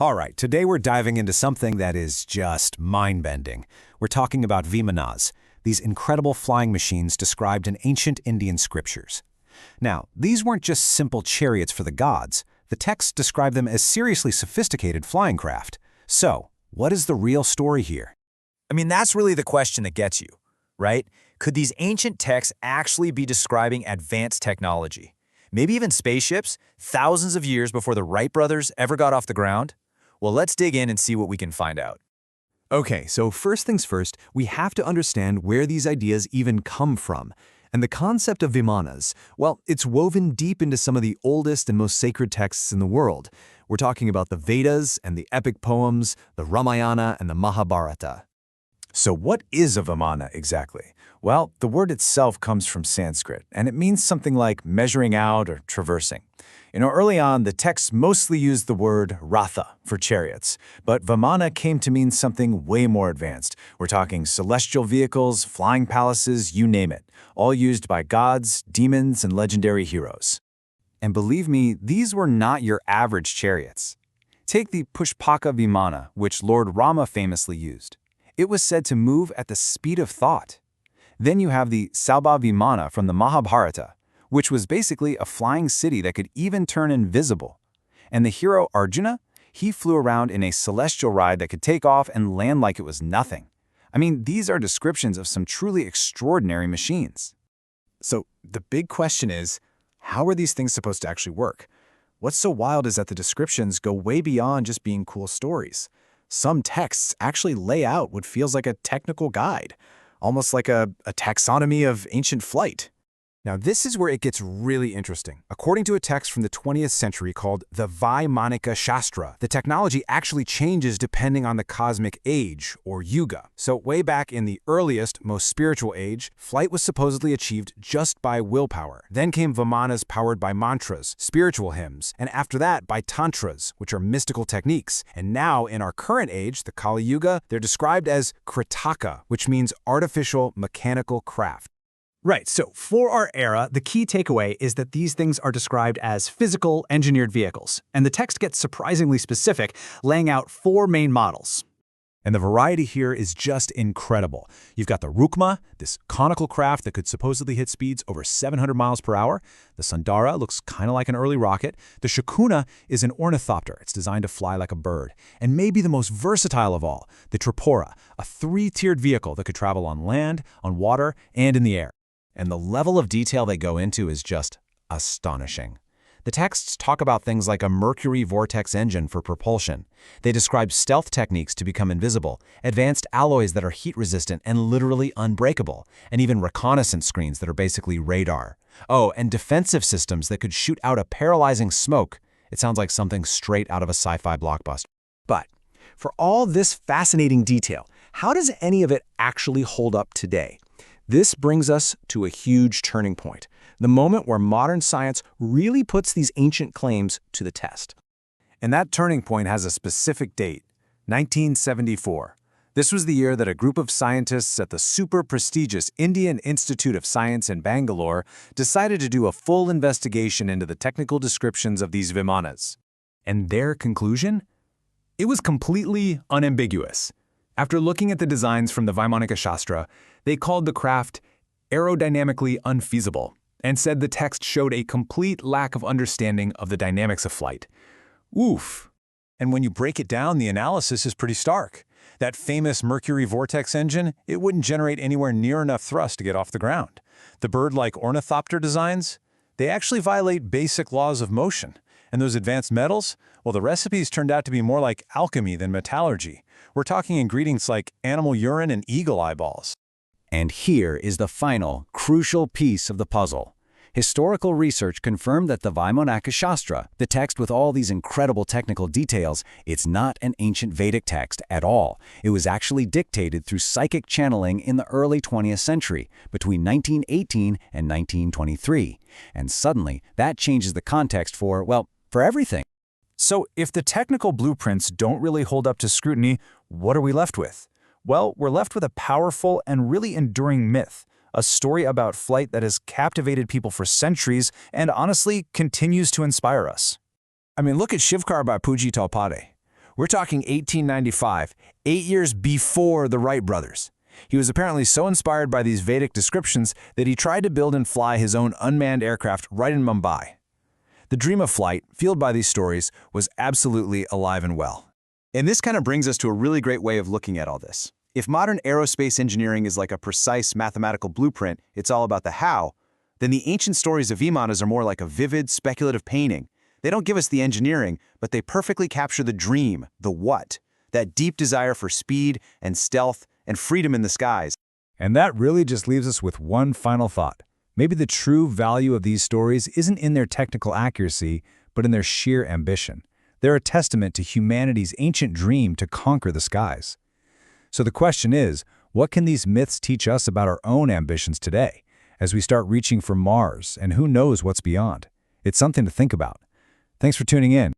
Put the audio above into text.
All right, today we're diving into something that is just mind-bending. We're talking about Vimanas, these incredible flying machines described in ancient Indian scriptures. Now, these weren't just simple chariots for the gods. The texts describe them as seriously sophisticated flying craft. So, what is the real story here? That's really the question that gets you, right? Could these ancient texts actually be describing advanced technology? Maybe even spaceships, thousands of years before the Wright brothers ever got off the ground? Well, let's dig in and see what we can find out. Okay, so first things first, we have to understand where these ideas even come from. And the concept of Vimanas, well, it's woven deep into some of the oldest and most sacred texts in the world. We're talking about the Vedas and the epic poems, the Ramayana and the Mahabharata. So what is a Vimana exactly? Well, the word itself comes from Sanskrit, and it means something like measuring out or traversing. Early on, the texts mostly used the word ratha for chariots, but Vimana came to mean something way more advanced. We're talking celestial vehicles, flying palaces, you name it, all used by gods, demons, and legendary heroes. And believe me, these were not your average chariots. Take the Pushpaka Vimana, which Lord Rama famously used. It was said to move at the speed of thought. Then you have the Saubha Vimana from the Mahabharata, which was basically a flying city that could even turn invisible. And the hero Arjuna, he flew around in a celestial ride that could take off and land like it was nothing. These are descriptions of some truly extraordinary machines. So the big question is, how are these things supposed to actually work? What's so wild is that the descriptions go way beyond just being cool stories. Some texts actually lay out what feels like a technical guide, almost like a taxonomy of ancient flight. Now, this is where it gets really interesting. According to a text from the 20th century called the Vaimanika Shastra, the technology actually changes depending on the cosmic age, or yuga. So way back in the earliest, most spiritual age, flight was supposedly achieved just by willpower. Then came Vimanas powered by mantras, spiritual hymns, and after that by tantras, which are mystical techniques. And now, in our current age, the Kali Yuga, they're described as Kritaka, which means artificial mechanical craft. Right, so for our era, the key takeaway is that these things are described as physical, engineered vehicles, and the text gets surprisingly specific, laying out 4 main models. And the variety here is just incredible. You've got the Rukma, this conical craft that could supposedly hit speeds over 700 miles per hour. The Sundara looks kind of like an early rocket. The Shakuna is an ornithopter. It's designed to fly like a bird. And maybe the most versatile of all, the Tripura, a 3-tiered vehicle that could travel on land, on water, and in the air. And the level of detail they go into is just astonishing. The texts talk about things like a mercury vortex engine for propulsion. They describe stealth techniques to become invisible, advanced alloys that are heat-resistant and literally unbreakable, and even reconnaissance screens that are basically radar. Oh, and defensive systems that could shoot out a paralyzing smoke. It sounds like something straight out of a sci-fi blockbuster. But for all this fascinating detail, how does any of it actually hold up today? This brings us to a huge turning point, the moment where modern science really puts these ancient claims to the test. And that turning point has a specific date, 1974. This was the year that a group of scientists at the super prestigious Indian Institute of Science in Bangalore decided to do a full investigation into the technical descriptions of these Vimanas. And their conclusion? It was completely unambiguous. After looking at the designs from the Vaimanika Shastra, they called the craft aerodynamically unfeasible and said the text showed a complete lack of understanding of the dynamics of flight. Oof. And when you break it down, the analysis is pretty stark. That famous mercury vortex engine, it wouldn't generate anywhere near enough thrust to get off the ground. The bird-like ornithopter designs, they actually violate basic laws of motion. And those advanced metals, well, the recipes turned out to be more like alchemy than metallurgy. We're talking ingredients like animal urine and eagle eyeballs. And here is the final, crucial piece of the puzzle. Historical research confirmed that the Vaimanaka Shastra, the text with all these incredible technical details, it's not an ancient Vedic text at all. It was actually dictated through psychic channeling in the early 20th century, between 1918 and 1923. And suddenly, that changes the context for everything. So if the technical blueprints don't really hold up to scrutiny, what are we left with? Well, we're left with a powerful and really enduring myth, a story about flight that has captivated people for centuries and honestly continues to inspire us. Look at Shivkar by Puji Talpade. We're talking 1895, 8 years before the Wright brothers. He was apparently so inspired by these Vedic descriptions that he tried to build and fly his own unmanned aircraft right in Mumbai. The dream of flight, fueled by these stories, was absolutely alive and well. And this kind of brings us to a really great way of looking at all this. If modern aerospace engineering is like a precise mathematical blueprint, it's all about the how, then the ancient stories of Vimanas are more like a vivid, speculative painting. They don't give us the engineering, but they perfectly capture the dream, the what, that deep desire for speed and stealth and freedom in the skies. And that really just leaves us with one final thought. Maybe the true value of these stories isn't in their technical accuracy, but in their sheer ambition. They're a testament to humanity's ancient dream to conquer the skies. So the question is, what can these myths teach us about our own ambitions today, as we start reaching for Mars and who knows what's beyond? It's something to think about. Thanks for tuning in.